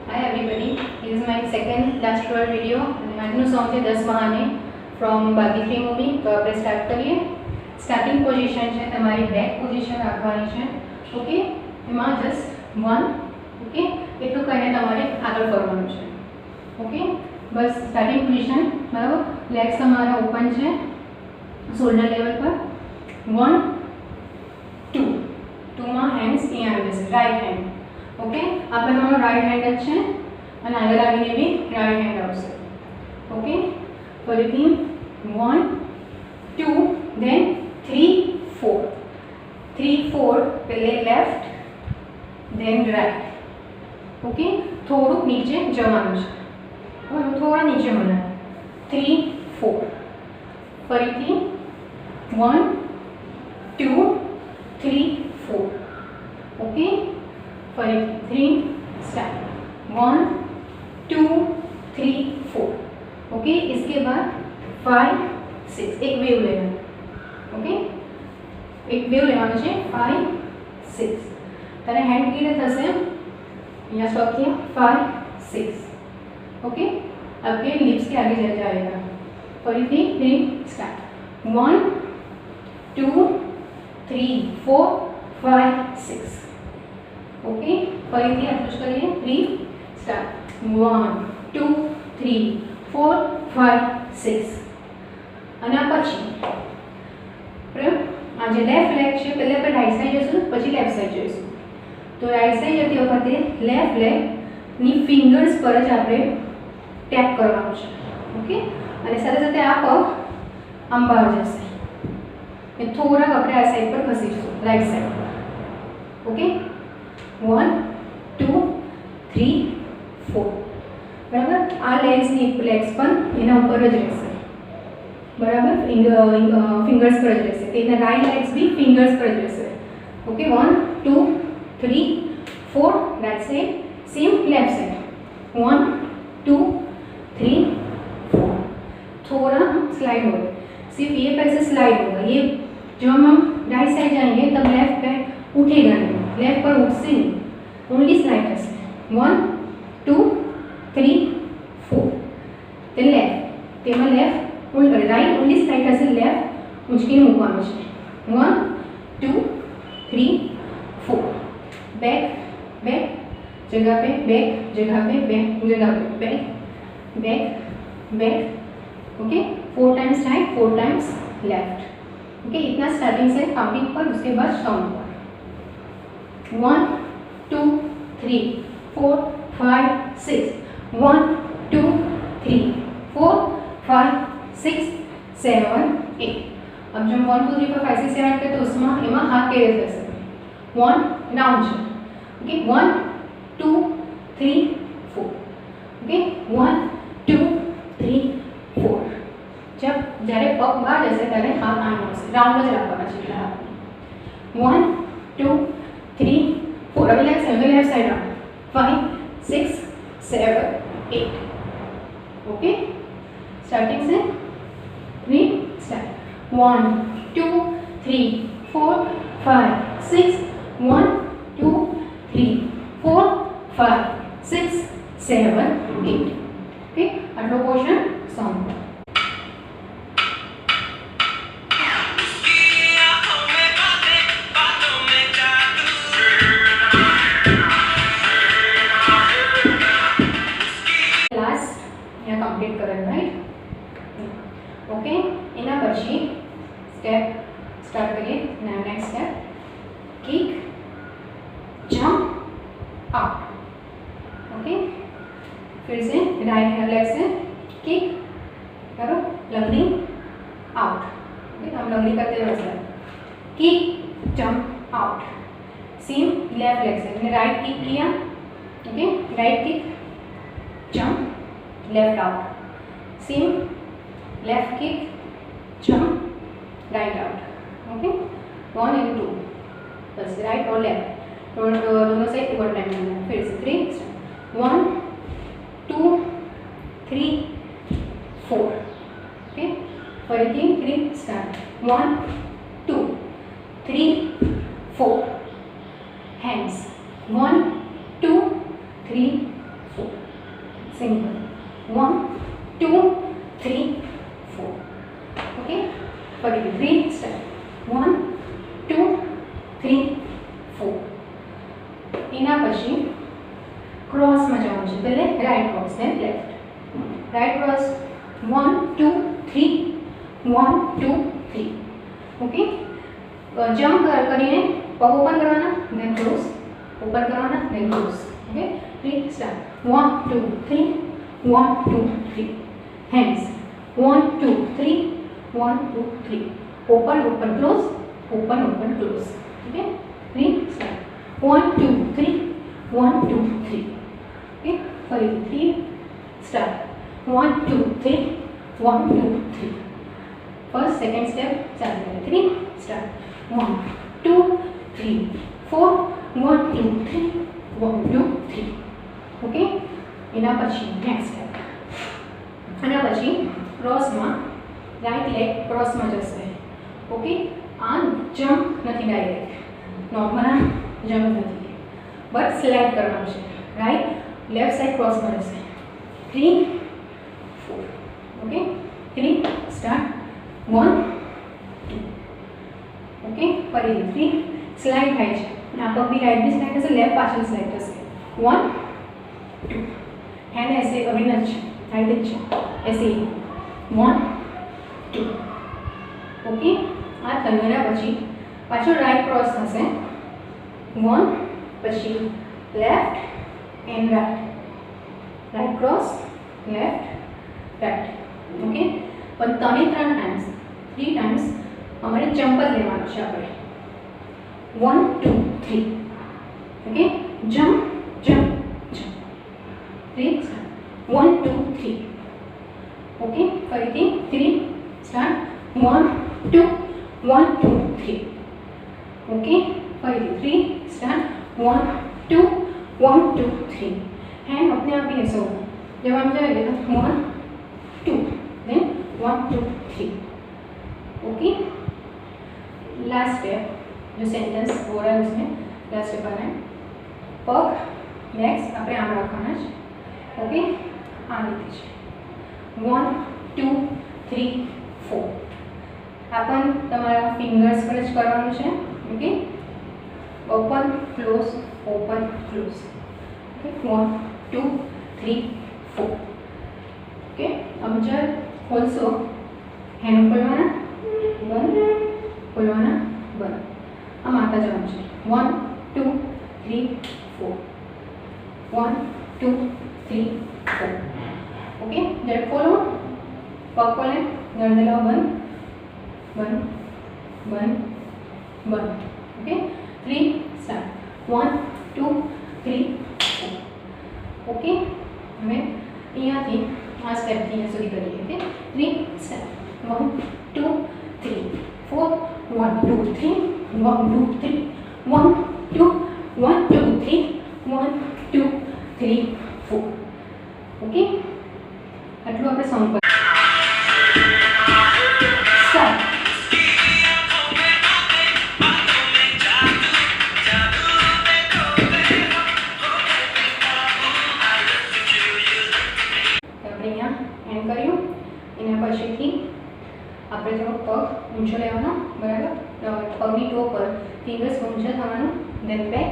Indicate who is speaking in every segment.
Speaker 1: Hi everybody, this is my second last tutorial video અને આજનું song છે 10 બહાને ફ્રોમ ભાગ્યશ્રી મૂવી. તો આપણે સ્ટાર્ટ કરીએ. સ્ટાર્ટિંગ પોઝિશન છે તમારી બેક પોઝિશન રાખવાની છે. ઓકે, એમાં જસ્ટ 1 ઓકે એટલું કરીને તમારે આગળ કરવાનું છે. ઓકે, બસ સ્ટાર્ટિંગ પોઝિશન બરાબર. લેગ્સ તમારા ઓપન છે શોલ્ડર લેવલ પર. 1 2 2માં હેન્ડ્સ અહીંયા આવી જશે, રાઈટ હેન્ડ. ઓકે, આપણે તમારો રાઈટ હેન્ડ જ છે અને આગળ આવીને બી રાઈટ હેન્ડ આવશે. ઓકે, ફરીથી 1 2 then 3 4 3 4 પહેલે લેફ્ટ then રાઈટ. ઓકે, થોડુંક નીચે જવાનું છે, થોડા નીચે મને 3 4 ફરીથી 1 2 3 4. ओके, फरीथी 3 स्टार्ट 1 2 3 4. ओके, इसके बाद 5 6 एक वेव लेना. ओके, एक वेव लेना है 5 6. तेरे हैंड की थसे यहाँ स्टॉप किया 5 6. ओके, आपके लिप्स के आगे चल जाएगा. फरीथी 3 स्टार्ट 1 2 3 4 5 6. ओके, फरीथी आप करिए 3 स्टार्ट 1 2 3 4 5 6. અને પછી આજે લેફ્ટ લેગ છે, પહેલા આપણે રાઈટ સાઈડ જઈશું પછી લેફ્ટ સાઈડ જઈશું. તો રાઈટ સાઈડ જતી વખતે લેફ્ટ લેગની ફિંગર્સ પર જ આપણે ટેપ કરવાનું છે. ઓકે, અને સાથે સાથે આ પગ આમ બહાર જશે. થોડાક આપણે આ સાઈડ પર ખસીશું, રાઈટ સાઈડ. ओके 1 2 3 4 बराबर. आ लेग्स पर एना ऊपर ज रहेशे बराबर. फिंगर्स पर ज रहेशे. तेना राइट लेग्स भी फिंगर्स पर ज रहेशे. Okay 1 2 3 4 right side. Same left side 1 2 3 4. थोड़ा स्लाइड होगा, सिर्फ ये पैसे स्लाइड होगा. ये जब हम राइट साइड जाएंगे तब लेफ्ट पैर उठेगा नहीं, लेफ्ट पर उठसे नहीं, ओनली स्लाइड हसे. 1 2 3 4 ते लेफ्ट तेमा लेफ्ट राइट ओनली स्लाइड हसे. लेफ्ट उचकीने मूकवानुं छे. 1 2 3 4 बैक बैक जगह पे बैक जगह पे बैक जगह पे back back back. Okay, 4 times right 4 times left. Okay, इतना स्टार्टिंग से काउंटिंग पर, उसके बाद साउंड पर. 1 2 3 4 5 6 1 2 3 4 5 6 7 8. अब जब 1 2 3 4 5 6 7 8 करते उसमें एमा हाथ के जैसे 1 डाउन છે. ओके 1 2 3 4. ओके 1 2 3 4. जब જ્યારે પગ બહાર જશે ત્યારે હાથ આમ આવશે, રાઉન્ડ જ રાખવાના છે એટલા હાથ. 1 2 3 4. अभी left side round 5 6 7 8. Okay, starting से 3 स्टार्ट 1 2 3 4 5 6 1 2 3 4 5 6 7 8. ओके, आटलो पोर्शन सॉन्ग. कंप्लीट करें राइट. ओके, एना पछी स्टेप स्टार्ट करिए. Next step kick jump up. Okay, फिर से राइट हैंड लेग से किक करो, लंगड़ी आउट. ओके, हम लंगड़ी करते हुए kick jump out. Same left leg से मैंने राइट किक किया. Okay, right kick jump left out. Same left kick jump right out. Okay 1 and 2 बस राइट और लेफ्ट दोनों साइड इक्वल टाइम करना है. फिर से 3 1 2 3 4. ओके, फरीथी 3 स्टार्ट 1 2 3 4. हैंड्स 1 2 3 4. सिंगल, 1 2 3 4, ओके फरीથી 3 સ્ટાર્ટ, 1 2 3 4. એના પછી ક્રોસમાં જવાનું છે, પહેલે right cross then left, right cross 1 2 3 1 2 3, okay jump કરીને પગ ઓપન કરવાના દેન ક્લોઝ, ઓપન કરવાના then close, okay 3 start, 1 2 3 1 2 3, hands 1 2 3 1 2 3, open open close, open open close, okay 3 start, 1 2 3 1 2 3, okay farithi 3 start, 1 2 3 1 2 3, first second step ચાલુ કરે, 3 start, 1 2 3 4 1 2 3 1 2 3, okay એના પછી next step, એના પછી ક્રોસમાં રાઈટ લેગ ક્રોસમાં જશે, ઓકે આ જમ્પ નથી, ડાયરેક્ટ નોર્મલ જમ્પ નથી બટ સ્લાઇડ કરવાનું છે, રાઈટ લેફ્ટ સાઈડ ક્રોસમાં જશે, 3 4, ઓકે 3 સ્ટાર્ટ, 1 2, ઓકે ફરીથી 3 સ્લાઇડ થાય છે, આ પગ બી રાઈટ બી સ્લાઇડ થશે, લેફ્ટ પાછળ સ્લાઇડ થશે, 1 2, हैंड ऐसे अभी न राइट ऐसे 1 2, ओके आ थंगना પછી પાછો રાઈટ ક્રોસ થશે, 1 પછી left and right, right cross left right, okay પણ તમે 3 ટાઈમ્સ અમારે જમ્પ જ લેવાનું છે આપણે, 1 2 3, okay jump jump jump, 3 1 2 3, okay फरीથી 3 स्टार्ट, 1 2 1 2 3, ओके फरीથી 3 स्टार्ट, 1 2 1 2 3, हैंड अपने आप ही ऐसे होगा, जब हम जाएंगे तो 1 2 देन 1 2 3, ओके लास्ट स्टेप जो सेंटेंस हो रहा है उसमें लास्ट स्टेप आ रहा है, पग नेक्स्ट अपने आम रखना है, ओके आ रीते है 1 2 3 4, अपन तमारा फिंगर्स पर ज करवानुं छे, okay open close, okay 1 2 3 4, okay अब जब खोलशो हैंड खोलवाना बंद, खोलवाना बंद, आ माता जवानुं छे, 1 2 3 4, 1 2 3 4, ओके जब खोलो पग खोलें, जड़ दिलाओ बंद बंद बंद बंद, ओके 3 स्टार्ट, 1 2 3 4, ओके हमें यहाँ थी आ स्टेप थी यहाँ सुधी करिए, ओके 3 स्टार्ट, 1 2 3 4 1 2 3 1 2 3 1 2 1 2 3 1 2 3 4, ओके આટલું આપણે સાઉન્ડ પર સ્ટાર્ટ, આપણે અહીંયા એન્ડ કર્યું, એના પછીથી આપણે થોડો પગ ઊંચો લેવાનો, બરાબર પગની ટો પર ફિંગર્સ ઊંચા થવાનું, દેન બેક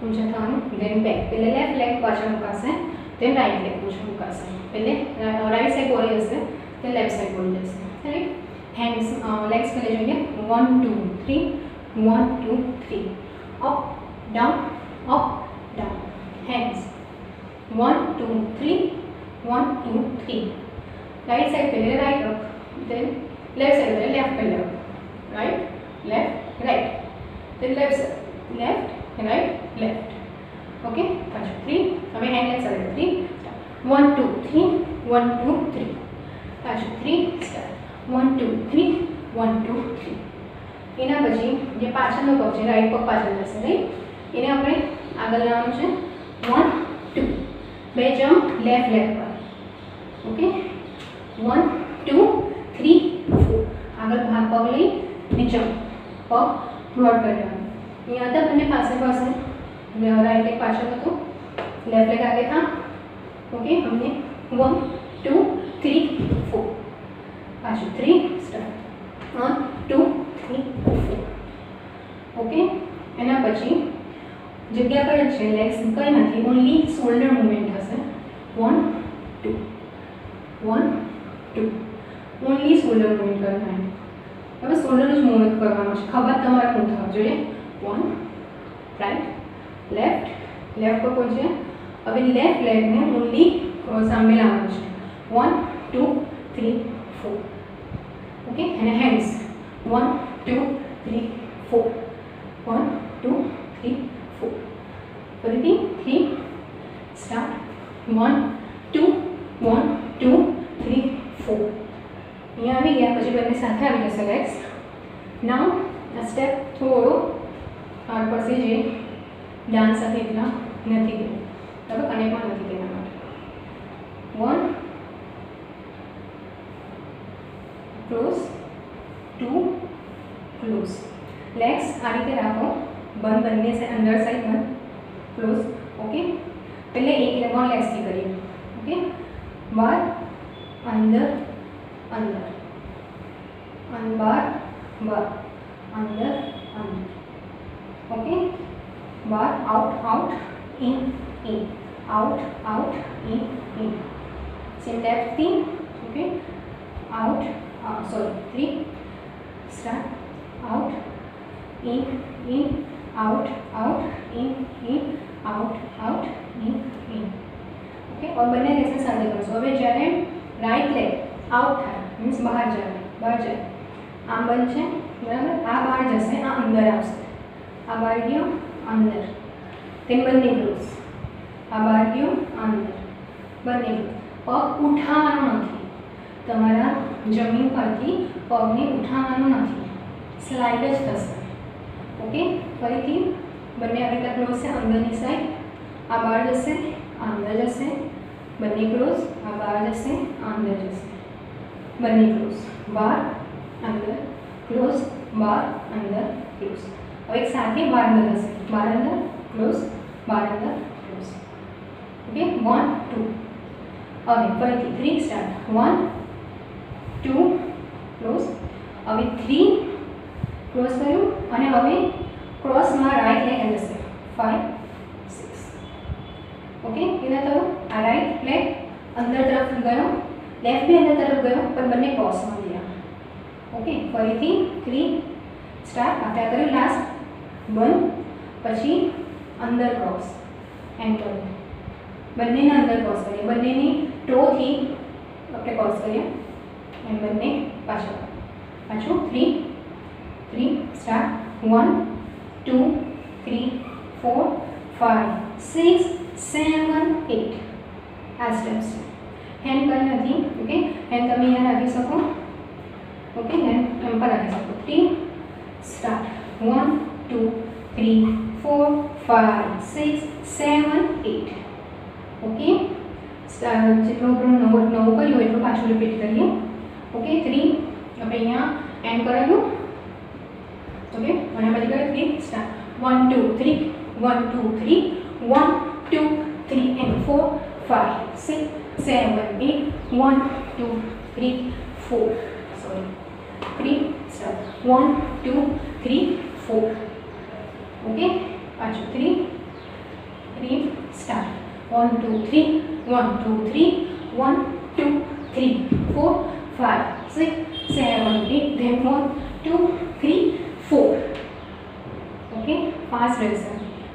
Speaker 1: ઊંચા થવાનું, દેન બેક, પહેલે લેફ્ટ લેગ પાછળ મુકાશે, देन राइट लेग पाछળ મુકાશે, पहले राइट साइड बोली હશે then लेफ्ट साइड बोली જશે, राइट हैंड्स लेग्स पे ले जाइए, 1 2 3 1 2 3, up down hands 1 2 3 1 2 3, right side पे ले right up, then left side पे लेफ्ट पे up, right left right, then left right left, okay 3 हमें हैंड लेग्स आ 3 1 2 3 1 2 3, 3 स्टार्ट, 1 2 3 1 2 3, એના પછી જે પાછળનો પગ છે રાઈટ પગ પાછળ જશે, રાઈટ એને આપણે આગળ લાવવાનું છે, 1 2 બે જમ્પ લેફ્ટ લેગ પર, ઓકે 1 2 3 4, આગળ ભાગ પગ લઈ અને જમ્પ પગ બ્રોડ કરી દેવાનું, અહીંયા હતા બંને પાસે રાइट लेग पाछળ હતો, लेफ्ट लेग आगे था, ओके हमने 1 2 3 4 पाछू 3 स्टार्ट 1 2 3 4 ओके एना पछी जग्या पर है लेग्स कई नहीं ओनली शोल्डर मूवमेंट हशे 1 2 1 2 ओनली शोल्डर मूवमेंट करना है हमें शोल्डर ज मूवमेंट करवानो छे खभा तमारे ऊं थवा जोईए 1 राइट लेफ्ट लेफ्ट पर पहुंचे अभी लेफ्ट लेग ने ओनली सामे लावવાનું છે 1 2 3 4 ओके एंड हैंड्स 1 2 3 4 1 2 3 4 फरीथी 3 स्टार्ट 1 2 1 2 3 4 અહીંયા આવી ગયા પછી બંને સાથે આવી જશે લેગ્સ નાउ આ સ્ટેપ થોડો હાર્ડ પડશે જે ડાન્સ સાથે એટલા નથી ગયો હવે કનેક્ટમાં નથી તેના માટે 1 ક્લોઝ 2 ક્લોઝ लेग्स आ रीते राखो बंद बनने से अंदर साइड बंद क्लोज ओके पहले एक लेग और लेग्स की करिए ओके बाहर अंदर अंदर बाहर बाहर अंदर अंदर ओके बाहर out out in in out out in in same left 3 okay out sorry 3 start out in out out in out out in okay और बने लेग्स साथे करशो હવે જ્યારે રાઈટ લેગ આઉટ થાય મીન્સ બહાર જાય આમ બનશે બરાબર આ બહાર જશે આ અંદર આવશે આ બહાર ગયો અંદર તેમ બંને ક્લોઝ આ બહાર ગયો અંદર બંને પગ ઉઠાવવાનો નથી તમારા જમીન પરથી પગને ઉઠાવવાનો નથી સ્લાઇડ જ થશે ओके फरीथी बने आ रीते क्लोज से अंदरनी साइड आ बहार जशे अंदर जशे बने क्लोज आ बहार जशे अंदर जशे बने क्लोज बहार अंदर क्लोज बहार अंदर क्लोज और एक साथ ही बहार अंदर जशे बहार अंदर क्लोज बहार अंदर क्लोज ओके 1 2 अभी फरीथी 3 स्टार्ट 1 2 क्लोज अभी 3 क्लोज करूँ અને હવે ક્રોસમાં રાઈટ લેગ જશે 5 6 ओके એના તો આ રાઈટ લેગ અંદર તરફ ગયો લેફ્ટ બી અંદર તરફ ગયો પણ બંને ક્રોસમાં ગયા ઓકે ફરીથી 3 સ્ટાર્ટ આપણે કર્યું લાસ્ટ બંધ પછી અંદર ક્રોસ એન્ટર બંનેને અંદર ક્રોસ કરીએ બંનેની ટોથી આપણે ક્રોસ કરીએ એમ બંને પાછું 3 start 1 2 3 4 5 6 7 8 आ स्टेप्स हैंड कर नहीं ओके हैंड તમે यहाँ રાખી શકો ओके हैंड એમ પર રાખી શકો 3 स्टार्ट 1 2 3 4 5 6 7 8 ओके જેટલો નવો કર્યો એટલું પાછું રિપીટ કરીએ ओके 3 આપણે અહીંયા એન્ડ કરેલું ओके और यहाँ पर 3 start 1 2 3 1 2 3 1 2 3 and 4 5 6 7 8 1 2 3 4 sorry 3 start 1 2 3 4 okay पाछू 3 3 स्टार्ट 1 2 3 1 2 3 1 2 3 4 5 6 7 8 then 1 2 3 4 ओके फास्ट રહેશે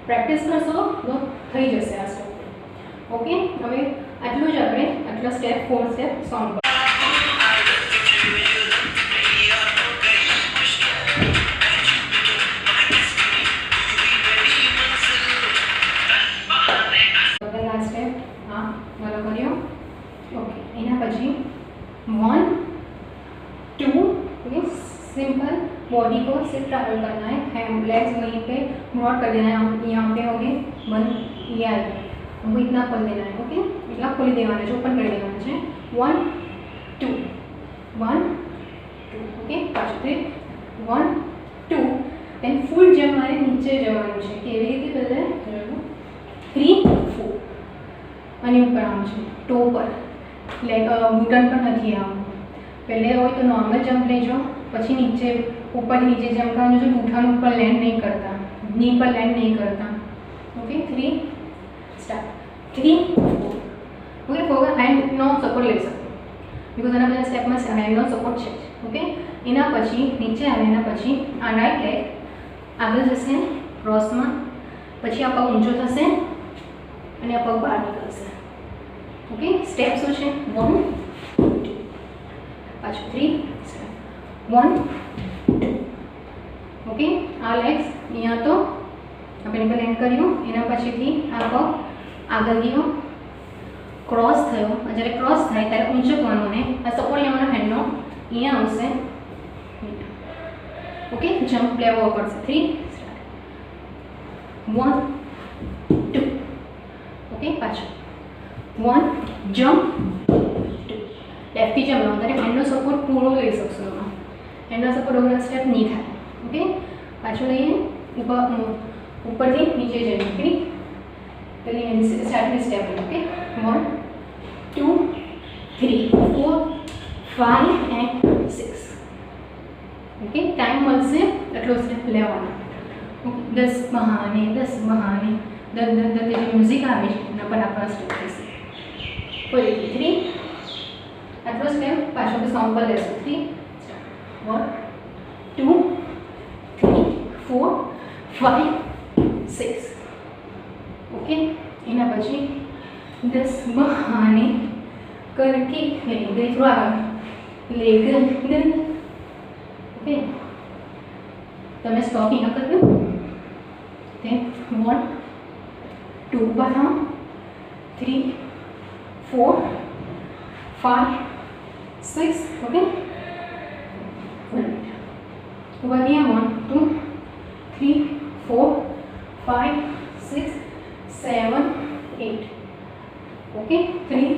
Speaker 1: પ્રેક્ટિસ કરશો તો થઈ જશે આ સ્ટેપ ઓકે હવે આટલું જ આપણે આટલા step 4 step song last step હા મારો કર્યો ઓકે એના પછી 1 2 ओके सिंपल बॉडी को सिर्फ ट्रैवल करना है हैंड लेग्स वहीं पे ब्रॉड कर देना है यहाँ पे हो गए बंद ये आ गया हमको इतना खोल देना है ओके इतना खोल देना है ओपन कर देना है 1 2 1 2 ओके पाँच 1 2 देन फूल जब हमारे नीचे जवान है केवी रीते पहले 3 4 આની ઉપર આમ છે, ટો પર, લેગ ઘૂંટણ પર નથી આવવાનું. પહેલે હોય તો નોર્મલ જમ્પ લેજો, પછી નીચે ઉપરથી નીચે જમ્પ કરવાનું છે, ઘૂંટણ ઉપર લેન્ડ નહીં કરતા, ની પર લેન્ડ નહીં કરતા. Okay 3 start 3 4. ઓકે ફોર હેન્ડનો સપોર્ટ લઈ શકો બિકોઝ આના બધા સ્ટેપમાં હેન્ડનો સપોર્ટ છે. ઓકે એના પછી નીચે આવે, એના પછી આ રાઈટ લેગ આગળ જશે ક્રોસમાં, પછી આ પગ ઊંચો થશે અને આ પગ બહાર નીકળશે. ઓકે સ્ટેપ શું છે 1 2 પાછું 3 1 2. ઓકે આ લેગ્સ અહીંયા તો આપણે પર લેન્ડ કર્યું, એના પછીથી આ પગ આગળ ગયો, ક્રોસ થયો, જ્યારે ક્રોસ થાય ત્યારે ઊંચો કરવાનો ને આ સપોર્ટ લેવાનો હેન્ડનો અહીંયા આવશે. ઓકે જમ્પ લેવો પડશે 3 1 2. ઓકે પાછું 1 જમ્પ 2. લેફ્ટથી જમ્પ લો, ત્યારે હેન્ડનો સપોર્ટ પૂરો લઈ શકશો એમાં, હેન્ડનો સપોર્ટ વગર સ્ટેપ નહીં થાય. ઓકે પાછું લઈએ ઉપરથી નીચે જઈને. ઓકે પહેલી starting step. Okay 1 2 3 4 5 and 6. Okay time મળશે એટલો સ્ટેપ લેવાનો. ઓકે 10 બહાને 10 બહાને 10 10 10 જે મ્યુઝિક આવે છે એના પર આપણા સ્ટેપ થશે. ફરીથી 3 આટલો સ્ટેપ પાછો સોંગ પર લેશું. 3 1 2 3 4 5 6. ओके एना पछी 10 बहाने करके ले थोड़ा लेकर ओके तमें स्टॉप यहाँ कर दो. 1 2 बढ़ा 3 4 5 6. ओके ऊपर दिया 1 2 3 4 5 6 7 8. ओके 3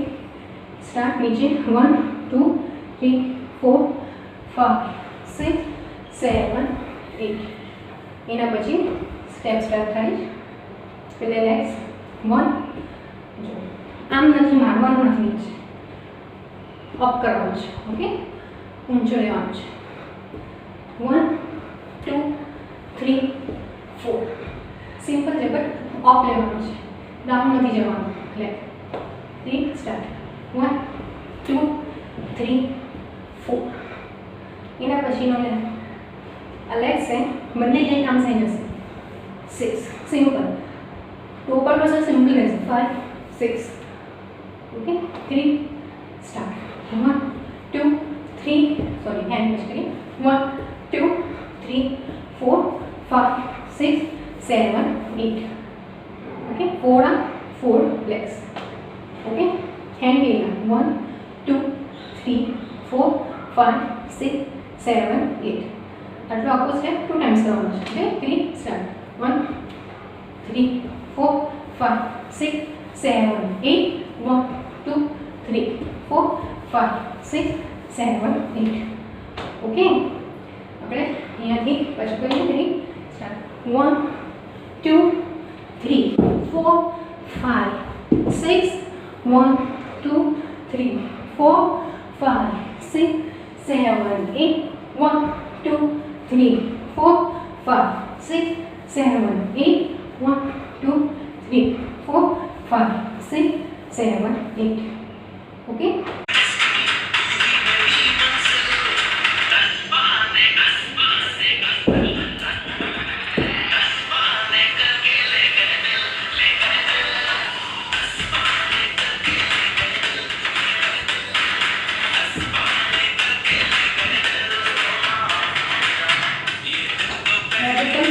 Speaker 1: स्टार्ट नीचे 1 2 3 4 5 6 7 8. એના પછી સ્ટેપ સ્ટાર્ટ થાય. પહેલે લેગ્સ 1 આમ નથી મારવાનું, નથી છે અપ કરવાનું છે. ઓકે ઊંચો લેવાનું છે. 1 2 3 4 સિમ્પલ છે બટ અપ લેવાનું છે, ડાઉન નથી જવાનું. Leg 3 start 1 2 3 4. એના પછીનો લે આ લેગ છે બંને જઈને આમ થઈ જશે 6 સિમ્પલ. ટો પર તો સિમ્પલ રહેશે 5 6. Okay 3 start 1 2 3 sorry hand touch કરીએ 1 2 3 4 5 6 7 8. Okay 4 legs. ओके हैंड गिरना 1 2 3 4 5 6 7 8. आटलो आखो स्टेप 2 टाइम्स करवानो छे. Okay 3 start 1 3 4 5 6 7 8 1 2 3 4 5 6 7 8. ओके આપણે અહીંયાથી પછી કરીએ 3 start 1 2 3 4 5 6 1 2 3 4 5 6 7 8 1 2 3 4 5 6 7 8 1 2 3 4 5 6 7 8. Okay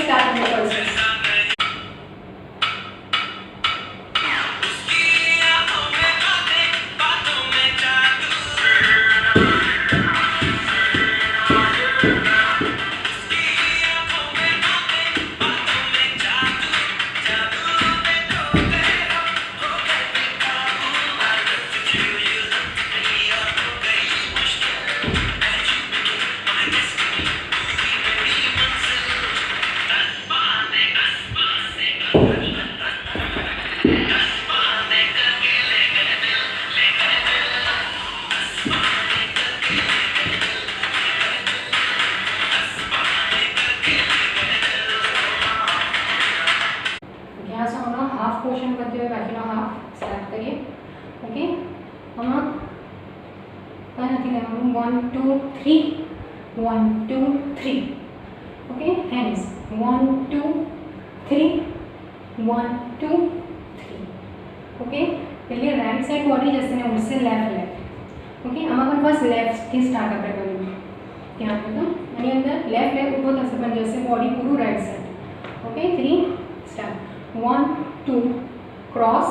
Speaker 1: start the process.
Speaker 2: उसकी आँखों में बातें, बातों में चार
Speaker 1: लेवानुं 1 2 3 1 2 3 ओके हैंड्स 1 2 3 1 2 3 ओके એટલે રાઈટ સાઈડ બોડી જશે ને ઉડશે લેફ્ટ ओके આમાં પણ ફર્સ્ટ લેફ્ટ થી સ્ટાર્ટ આપણે કરીશું ત્યાં તો આની અંદર લેફ્ટ લેગ ઊભો થશે પણ જશે બોડી પૂરું right side okay 3 start 1 2 cross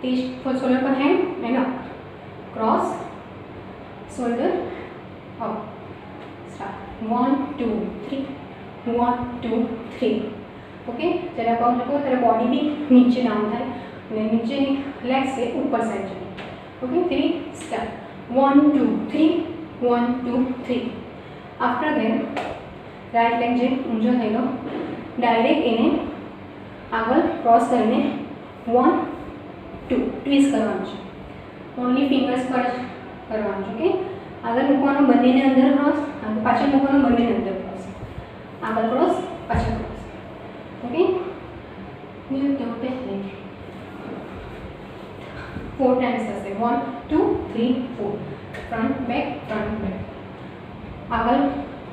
Speaker 1: तीस शोल्डर पर hand and up cross shoulder up start 1 2 3 1 2 3 okay जरा पाँव रखो तेरा बॉडी भी नीचे डाउन था नीचे लेग से ऊपर साइड चले okay 3 start 1 2 3 1 2 3 after then right leg जो ऊंचो थयेलो डायरेक्ट एने आगळ क्रॉस करीने 1 2 ट्विस्ट करवानुं छे ओनली फिंगर्स पर करवानुं छे ओके आगळ मूकवानो बंनेने अंदर क्रॉस आगळ पाछळ मूकवानो बंनेने अंदर क्रॉस आगळ क्रॉस पाछळ क्रॉस ओके न्यू तो पहले 4 टाइम्स हशे 1 2 3 4 फ्रंट बैक आगळ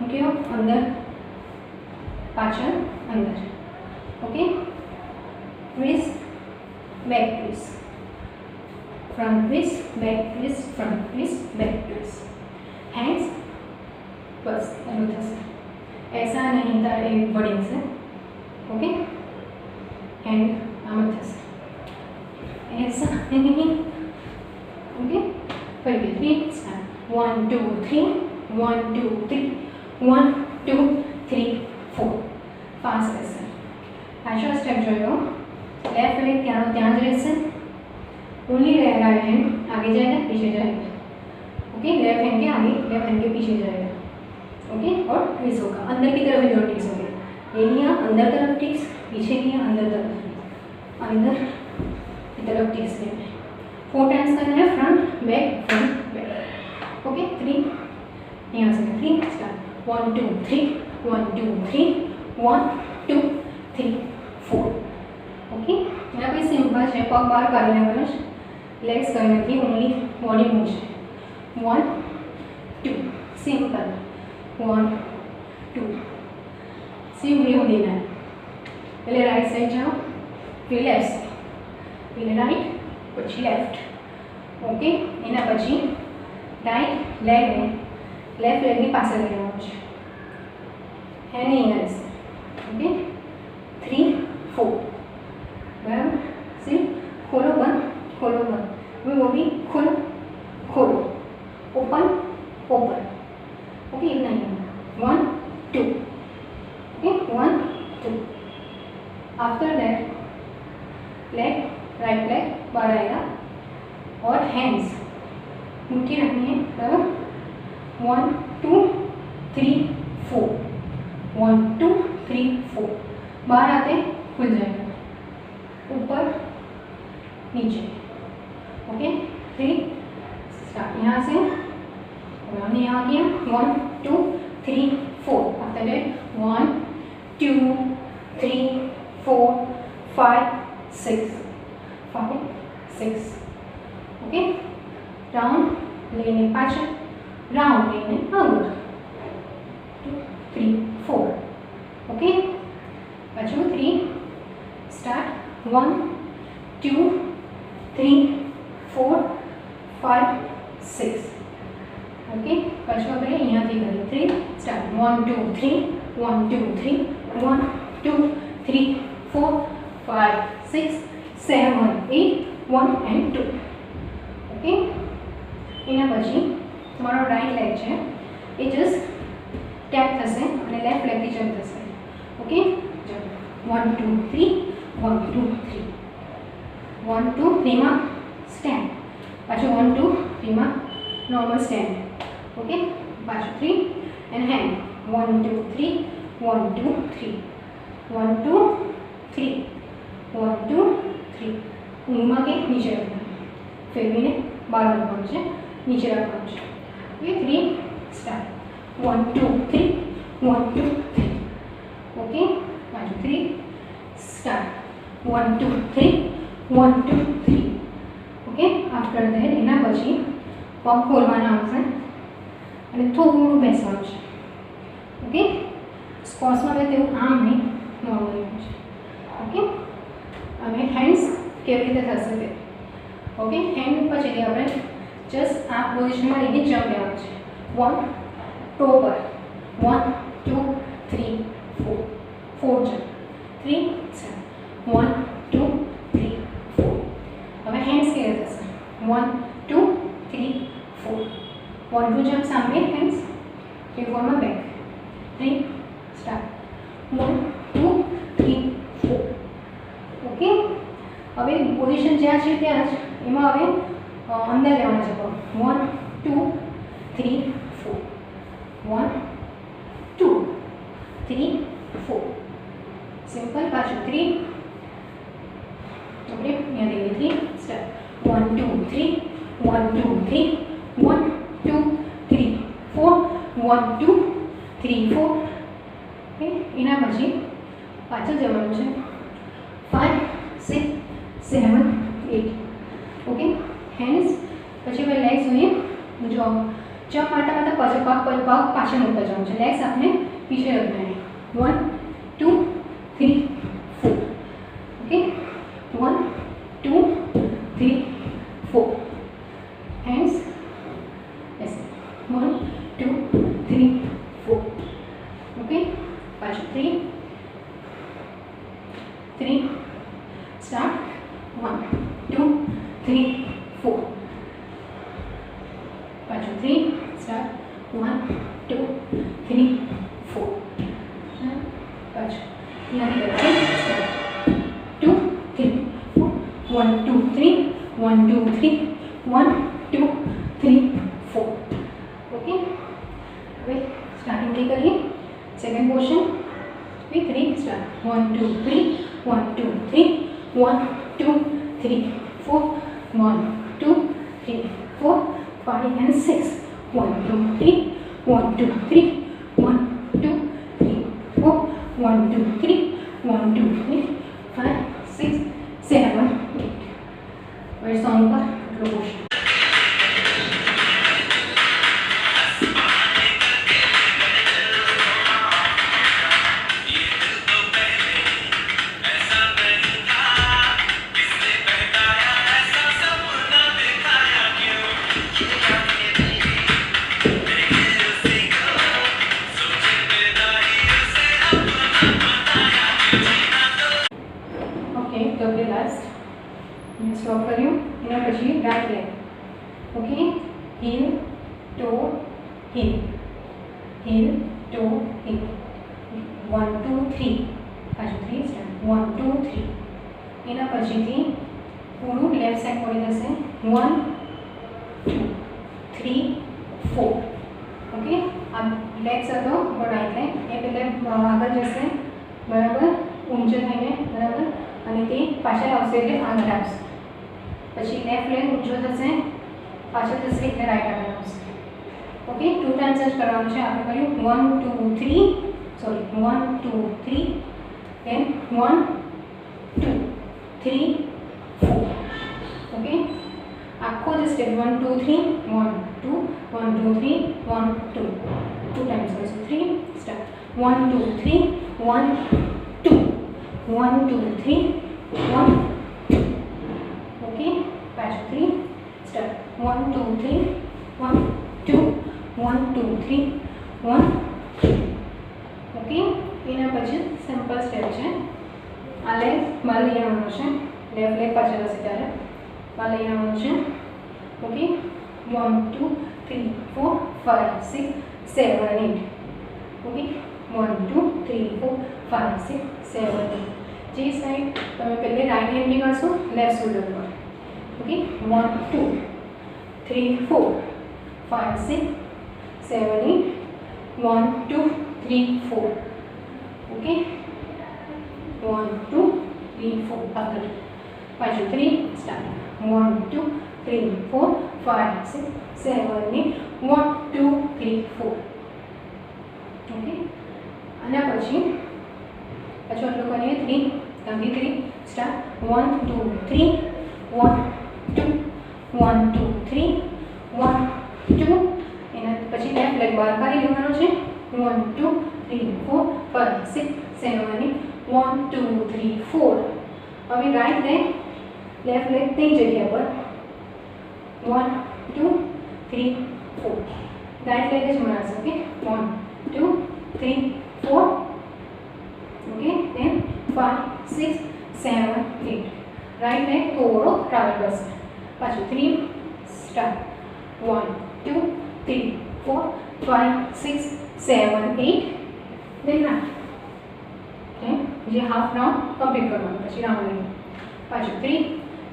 Speaker 1: मूक्यो अंदर पाछळ अंदर okay twist back twist front twist back twist front twist back twist hands बस एनु थशे ऐसा नहीं था एक वर्डिंग से ओके हैंड आम थशे ऐसा नहीं ओके फिर 3 स्टार्ट 1 2 3 1 2 3 1 2 3 4 फास्ट રહેશે પાછો સ્ટેપ જોયો લેફ્ટ લેગ ત્યાં જ રહેશે ओनली राइट हैंड आगे जाएगा पीछे जाएगा ओके लेफ्ट हैंड के आगे लेफ्ट हैंड के पीछे जाएगा ओके और ट्विस्ट होगा अंदर की तरफ भी 2 ट्विस्ट होंगे ये लिया अंदर तरफ ट्विस्ट पीछे लिया अंदर तरफ की तरफ ट्विस्ट लेना है 4 टाइम्स करना है फ्रंट बैक ओके 3 यहाँ से 3 स्टार्ट 1 2 3 1 2 3 1 2 3 4 ओके यहाँ पे सिंपल है पग बाहर कर लेवानो छे लेग्स कई नहीं ओनली बॉडी मूव है 1 2 सिंपल 1 2 सेम व्यू देना है पहले राइट साइड जाओ फिर लेफ्ट साइड फिर राइट પછી लेफ्ट ओके एना પછી राइट लेग ने लेफ्ट लेग ની પાસે લઈ જવાનું છે है नहीं है ओके 3 4 बराबर सिर्फ खोलो बंद वो भी खोलो ओपन ओके इतना ही 1 2 okay 1 2 after that leg right leg बाहर आएगा और हैंड्स मुट्ठी रखनी है बराबर 1 2 3 4 1 2 3 4 बाहर आते खुल जाएगा ऊपर नीचे ओके 3 स्टार्ट यहाँ से हमने यहाँ किया 1 2 3 4 आफ्टर दैट 1 2 3 4 5 6 ओके राउंड लेने पाछळ राउंड लेने आगे 2 3 4 ओके पाछू 3 स्टार्ट 1 2 3 4 5 6 ओके पाछू આપણે અહીંયાથી કરીએ 3 સ્ટાર્ટ 1 2 3 1 2 3 1 2 3 4 5 6 7 8 1 and 2 ओके એના પછી તમારો રાઈટ લેગ છે એ જસ્ટ ટેપ થશે અને લેફ્ટ લેગથી જમ્પ થશે ઓકે 1 2 3 1 2 3 1 2 3 માં સ્ટેન્ડ પાછો 1 2 3 માં નોર્મલ સ્ટેન્ડ ओके पाछू 3 एंड हैंड 1 2 3 1 2 3 1 2 3 1 2 3 ऊँघमा के नीचे रखना फेरवीने बार रखवानुं छे नीचे रखवानुं छे ओके 3 स्टार्ट 1 2 3 1 2 3 ओके पाछू 3 स्टार्ट 1 2 3 1 2 3 ओके आफ्टर दैट एना पछी પગ ખોલવાના આવશે અને થોડું બેસવાનું છે. ઓકે, સ્કોટ્સમાં બે તેવું આમ નહીં, નોર્મલી છે. ઓકે, હવે હેન્ડ્સ કેવી રીતે થશે તે. ઓકે, હેન્ડ પછી આપણે જસ્ટ આ પોઝિશનમાં લઈને જમ્પ લેવાનું છે. 1 ટો પર 1 2 3 4 4 જમ્પ 3 7 1 2 3 4. હવે હેન્ડ્સ કેવી રીતે થશે. 1 2 3 4 1 2 જમ્પ સામે હેન્ડ્સ 3 4 માં બેક 3 સ્ટાર્ટ 1 2 3 4. ઓકે, હવે પોઝિશન જ્યાં છે ત્યાં જ એમાં હવે અંદર લેવાના છે. 1 2 3 4 1 2 3 4 સિમ્પલ. પાછું 3 આપણે અહીંયા લઈએ 3 સ્ટાર્ટ 1 2 3 1 2 3 1 2 3 4 1 2 3 4. ઓકે, એના પછી પાછળ જવાનું છે 5 6 7 8. ઓકે, હેન્ડ્સ પછી આપણે લેગ્સ જોઈએ. જો જમ્પ મારતા મારતા પાછળ પગ પાછળ મૂકતા જવાનું છે. લેગ્સ આપણે પીછે રખना है. 1 2 3 4. ओके 1 2 3 4. हैंड्स ऐसे 1 2 3 4. ओके, पाछू 3 3 स्टार्ट 1 2 3 4. पाछू 3 स्टार्ट 1 2 3 4. पाछू यहाँ 2 3 4 1 2 3 1 2 3 1 2 3 4. ओके, હવે સ્ટાર્ટિંગ થી કરીએ. Second portion with 3 start 1 2 3 1 2 3 1 2 3 4 1 2 3 4 5 and 6 1 2 3 1 2 3 1 2 3 4 1 2 3 1 2 3 5 6 7 8. હવે સોંગ પર આટલો પોર્શન. ओके, तो अभी लास्ट मैं स्टॉप करूँ. एना पछी right leg. Okay, heel toe heel heel toe heel 1 2 3 पाछू 3 स्टार्ट 1 2 3. एना पछीथी पूરું લેફ્ટ સાઈડ પડી જશે 1 2 3 4. ओके, આ લેગ્સ હતો રાઈટ લેગ એ પહેલા આગળ જશે બરાબર, ઊંચો થઈને બરાબર, અને તે પાછળ આવશે એટલે આગળ આવશે. પછી લેફ્ટ લેગ ઊંચો થશે, પાછળ જશે એટલે રાઈટ આગળ આવશે. ઓકે, 2 ટાઈમ્સ જ કરવાનું છે. આપણે કર્યું 1 2 3 સોરી 1 2 3 then 1 2 3 4. ઓકે, આખો જ સ્ટેપ 1 2 3 1 2 1 2 3 1 2 2 ટાઈમ્સ કરીશું. 3 સ્ટાર્ટ 1 2 3 1 2 1 2 3 1 2. ओके, पाछू 3 स्टार्ट 1 2 3 1 2 1 2 3 1 2. ओके, एना પછી સિમ્પલ સ્ટેપ છે. આ લેગ બહાર લઈ આવવાનો છે, લેફ્ટ લેગ પાછળ હશે ત્યારે બહાર લઈ આવવાનો છે. ઓકે, 1 2 3 4 5 6 7 8. ओके, 1 2 3 4 5 6 7 8. જે સાઈડ તમે પહેલે રાઈટ હેન્ડની કરશો લેફ્ટ શોલ્ડર પર. ઓકે, 1 2 3 4 5 6 7 8 1 2 3 4. ओके, 1 2 3 4 આગળ પાછું 3 સ્ટાર્ટ 1 2 3 4 5 6 7 8 1 2 3 4. ओके, આના પછી પાછું આટલું કરીએ 3 ત્યાંથી 3 સ્ટાર્ટ 1 2 3 1 2 1 2 3 1 2 એના પછી લેફ્ટ લેગ બહાર કાઢી લેવાનો છે 1 2 3 4 5 6 7 8 1 2 3 4 હવે રાઈટ લેગ લેફ્ટ લેગ તે જગ્યા પર 1 2 3 4 રાઈટ લેગ જ મરાશે okay 1 2 3 4 okay then 5 6 7 8 right leg થોડો ટ્રાવેલ કરશે પાછું 3 સ્ટાર્ટ 1 2 3 4 5 6 7 8 then રાઈટ ઓકે જે હાફ રાઉન્ડ કમ્પ્લીટ કરવાનું પછી રાઉન્ડ લઈને પાછું 3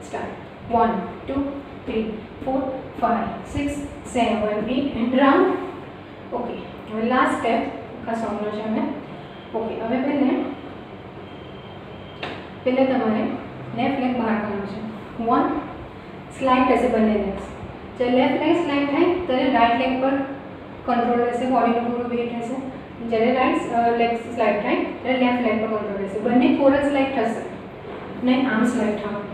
Speaker 1: સ્ટાર્ટ 1 2 3 4 5 6 7 8 and round ઓકે હવે લાસ્ટ સ્ટેપ ખસવાનો છે અમે ઓકે હવે પહેલે તમારે લેફ્ટ લેગ બહાર કાઢવાનું છે 1 સ્લાઇડ થશે બંને લેગ્સ જ્યારે લેફ્ટ લેગ સ્લાઇડ થાય ત્યારે રાઈટ લેગ પર કંટ્રોલ રહેશે બોડીનું પૂરું વેઇટ રહેશે જ્યારે રાઈટ લેગ સ્લાઇડ થાય ત્યારે લેફ્ટ લેગ પર કંટ્રોલ રહેશે બંને થોડા સ્લાઇડ થશે નહીં આમ સ્લાઇડ થવાનું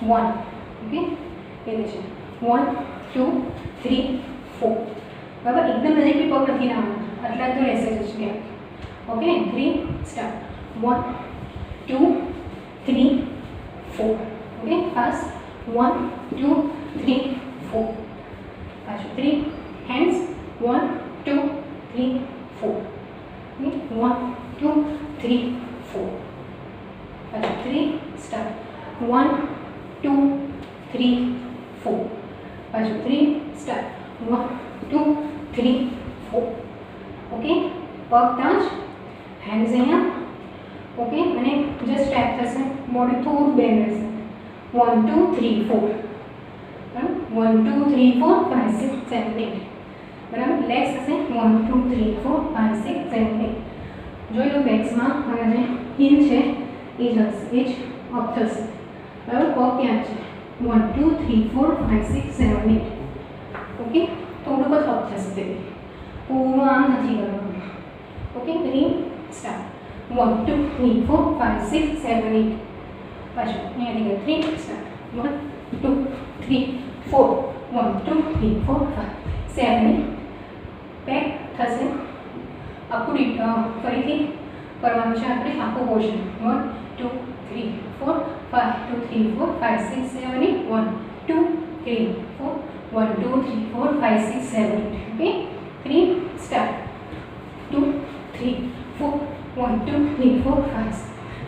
Speaker 1: 1 ઓકે એટલે છે 1 2 3 4 બરાબર એકદમ નજીક બી પગ નથી લાવવાના આટલા તો રહેશે જ gap okay 3 start 1 2 3 4 okay fast 1 2 3 4 પાછું 3 hands 1 2 3 4 okay 1 2 3 4 પાછું 3 સ્ટાર્ટ 1 2 3 4 પાછું 3 સ્ટાર્ટ 1 2 3 4 ઓકે પગ ત્યાં જ હેન્ડ્સ અહીંયા ઓકે અને જસ્ટ સ્ટેપ થશે બોડી થોડું બેન્ડ રહેશે 1 2 3 4 1 2 3 4 5 6 7 8 બરાબર લેગ્સ હશે 1 2 3 4 5 6 7 8 જોઈ લો બેક્સમાં હવે જે હીલ છે એ જ હશે એ જ અપ થશે બરાબર પગ ત્યાં છે 1 2 3 4 5 6 7 8 ઓકે થોડુંક જ અપ થશે તે પૂરું આમ નથી કરવાનું ઓકે 3 સ્ટાર્ટ 1 2 3 4 5 6 7 8 પાછું અહીંયાથી 3 સ્ટાર્ટ 1 2 3 4 1 2 3 4 5 7 8 બેક થશે આખું ફરીથી કરવાનું છે આપણે આખું પોર્શન 1 2 3 4 5 2 3 4 5 6 7 8 1 2 3 4 1 2 3 4 5 6 7 8 okay 3 start 2 3 4 1 2 3 4 5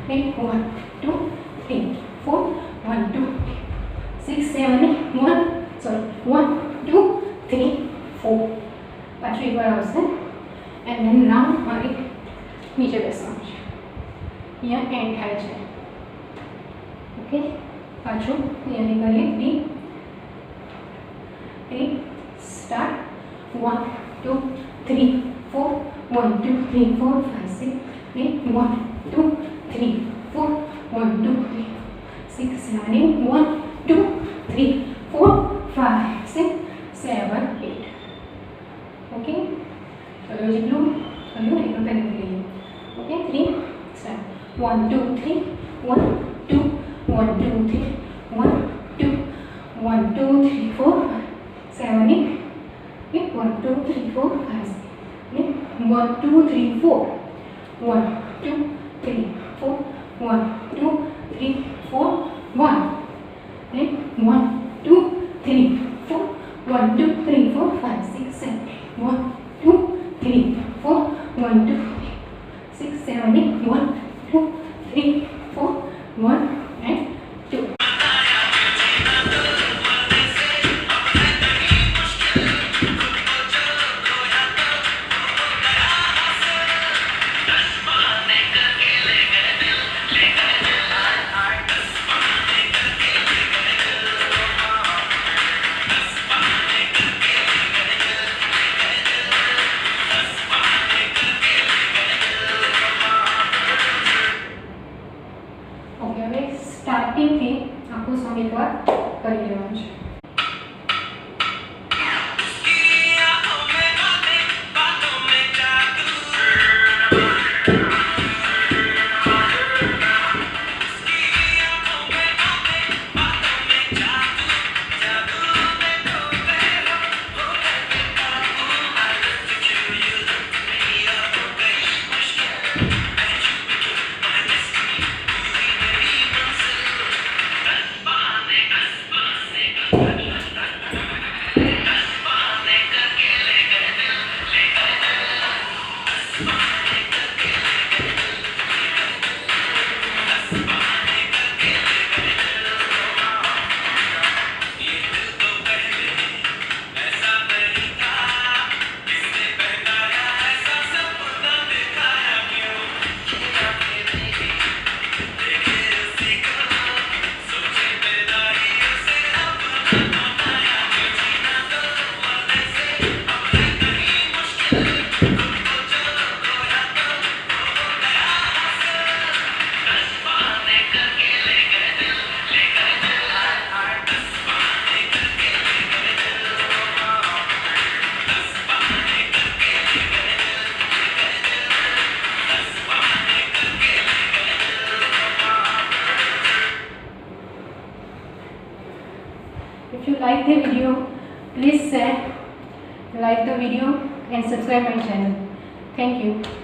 Speaker 1: 8 1 2 3 4 1 2 6 7 8 1 sorry 1 2 3 4 પાછું એકવાર આવશે એન્ડ ધેન રાઉન્ડ મારી નીચે બેસવાનું છે અહીંયા એન્ડ થાય છે ઓકે પાછું અહીંયાથી કરીએ 3 સ્ટાર્ટ 1 2 3 4 1 2 3 4 5 6 8 1 2 3 4 1 2 3 6 7 8 1 2 3 4 5 6 7 8 ઓકે ચલો જેટલું થયું એટલું પહેલાંથી લઈએ okay 3 start 1 2 3 1 2 1 2 3 1 2 1 2 3 4 7 8 okay 1 2 3 4 5 okay 1 2 3 4 1 2 3 4 1 2 3 4 1 okay 1 2 3 4 1 2 3 4 5 6 7 1 2 3 4 1 2 6 7 8 1 2 3 4 1 and 2 okay હવે સ્ટાર્ટિંગથી આખું સોંગ એકવાર કરી લેવાનું છે If you like the video, please share, like the video and subscribe my channel. Thank you.